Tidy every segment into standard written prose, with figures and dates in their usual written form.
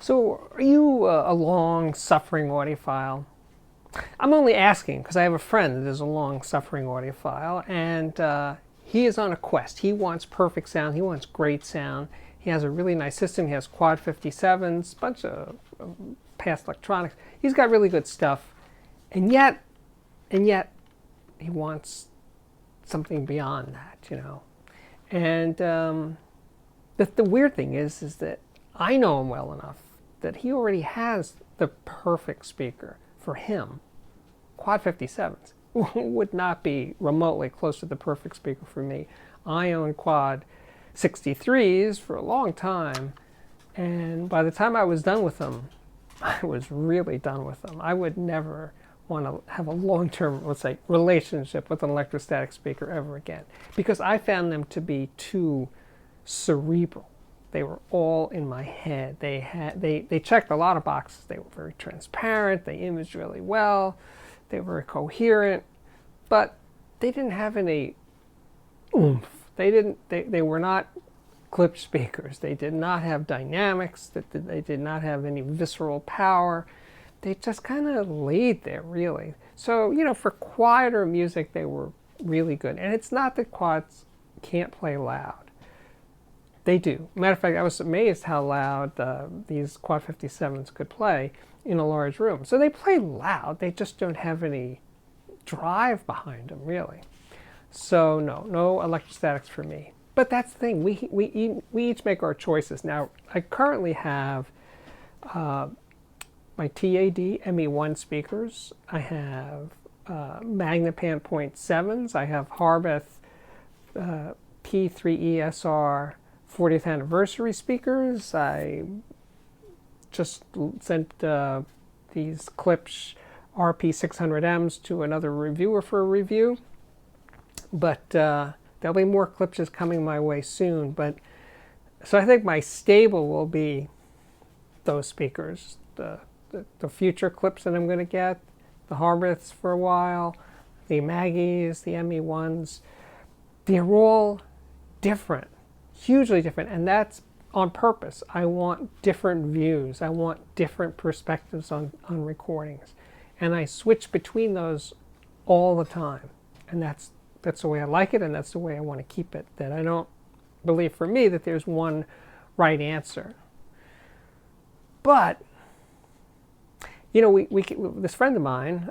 So, are you a long-suffering audiophile? I'm only asking because I have a friend that is a long-suffering audiophile, and he is on a quest. He wants perfect sound. He wants great sound. He has a really nice system. He has Quad 57s, a bunch of past electronics. He's got really good stuff, and yet, he wants something beyond that. And the weird thing is that I know him well enough that he already has the perfect speaker for him. Quad 57s would not be remotely close to the perfect speaker for me. I owned Quad 63s for a long time, and by the time I was done with them, I was really done with them. I would never want to have a long-term, let's say, relationship with an electrostatic speaker ever again, because I found them to be too cerebral. They were all in my head. They checked a lot of boxes. They were very transparent. They imaged really well. They were coherent, but they didn't have any oomph. They were not clipped speakers. They did not have dynamics. They did not have any visceral power. They just kind of laid there, really. So, for quieter music, they were really good. And it's not that quads can't play loud. They do. Matter of fact, I was amazed how loud these Quad 57s could play in a large room. So they play loud. They just don't have any drive behind them, really. So no electrostatics for me. But that's the thing. We each make our choices. Now, I currently have my TAD ME1 speakers. I have Magnapan .7s. I have Harbeth P3ESR 40th anniversary speakers. I just sent these Klipsch RP600Ms to another reviewer for a review. But there'll be more Klipsch's coming my way soon. But so I think my stable will be those speakers. The future Klipsch that I'm going to get, the Harbeths for a while, the Maggies, the ME1s. They're all different. Hugely different, and that's on purpose. I want different views. I want different perspectives on recordings, and I switch between those all the time. And that's the way I like it, and that's the way I want to keep it. That I don't believe, for me, that there's one right answer. But this friend of mine,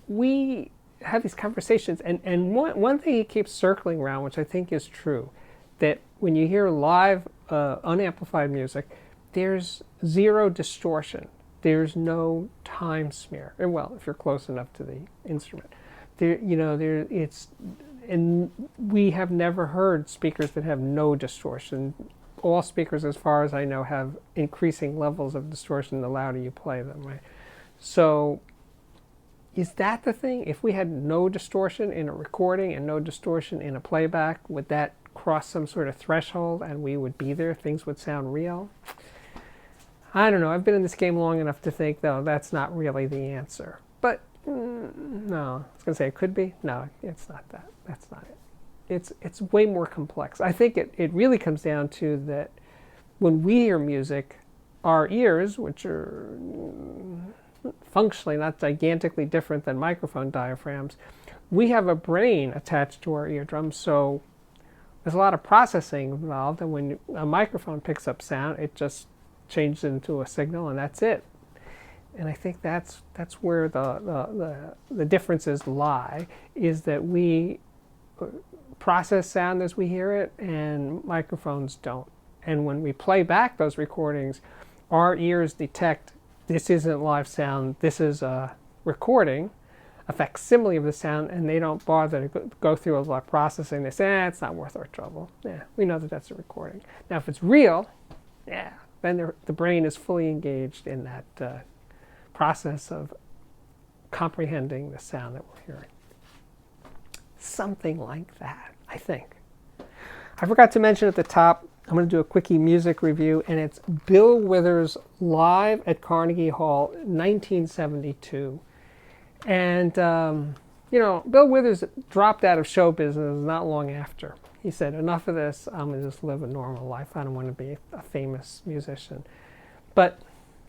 we have these conversations, and one thing he keeps circling around, which I think is true, that when you hear live unamplified music, there's zero distortion. There's no time smear. And well, if you're close enough to the instrument, and we have never heard speakers that have no distortion. All speakers, as far as I know, have increasing levels of distortion the louder you play them, right? So is that the thing? If we had no distortion in a recording and no distortion in a playback, would that cross some sort of threshold and we would be there? Things would sound real? I don't know. I've been in this game long enough to think, though, that's not really the answer. But no, I was going to say it could be. No, it's not that. That's not it. It's way more complex. I think it really comes down to that when we hear music, our ears, which are functionally not gigantically different than microphone diaphragms, we have a brain attached to our eardrums, so there's a lot of processing involved, and when a microphone picks up sound, it just changes into a signal, and that's it. And I think that's where the differences lie, is that we process sound as we hear it, and microphones don't. And when we play back those recordings, our ears detect this isn't live sound, this is a recording, a facsimile of the sound, and they don't bother to go through a lot of processing. They say, it's not worth our trouble. Yeah, we know that that's a recording. Now, if it's real, yeah, then the brain is fully engaged in that process of comprehending the sound that we're hearing. Something like that, I think. I forgot to mention at the top, I'm going to do a quickie music review, and it's Bill Withers live at Carnegie Hall, 1972. And, Bill Withers dropped out of show business not long after. He said, enough of this, I'm going to just live a normal life. I don't want to be a famous musician. But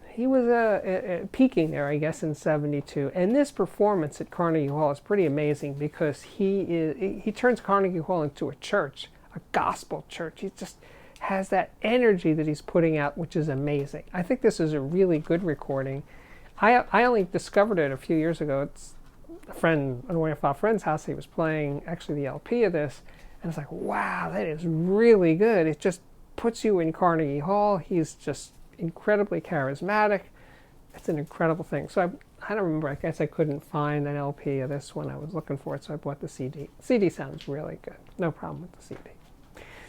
he was peaking there, I guess, in '72. And this performance at Carnegie Hall is pretty amazing because he turns Carnegie Hall into a church, a gospel church. He just has that energy that he's putting out, which is amazing. I think this is a really good recording. I only discovered it a few years ago. It's a friend, at one of our friend's house. He was playing actually the LP of this, and it's like, wow, that is really good. It just puts you in Carnegie Hall. He's just incredibly charismatic. It's an incredible thing. So I don't remember. I guess I couldn't find an LP of this when I was looking for it, so I bought the CD. CD sounds really good. No problem with the CD.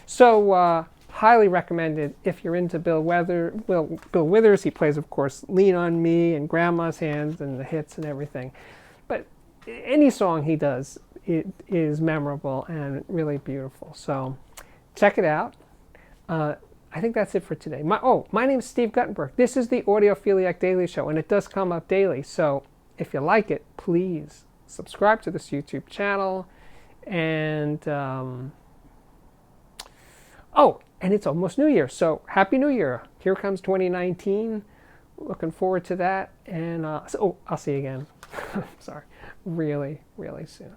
So highly recommended if you're into Bill Withers. He plays, of course, "Lean on Me" and "Grandma's Hands" and the hits and everything. But any song he does, it is memorable and really beautiful. So check it out. I think that's it for today. My name is Steve Guttenberg. This is the Audiophiliac Daily Show, and it does come up daily. So if you like it, please subscribe to this YouTube channel. And and it's almost New Year, so Happy New Year. Here comes 2019. Looking forward to that. And I'll see you again. Sorry, really, really soon.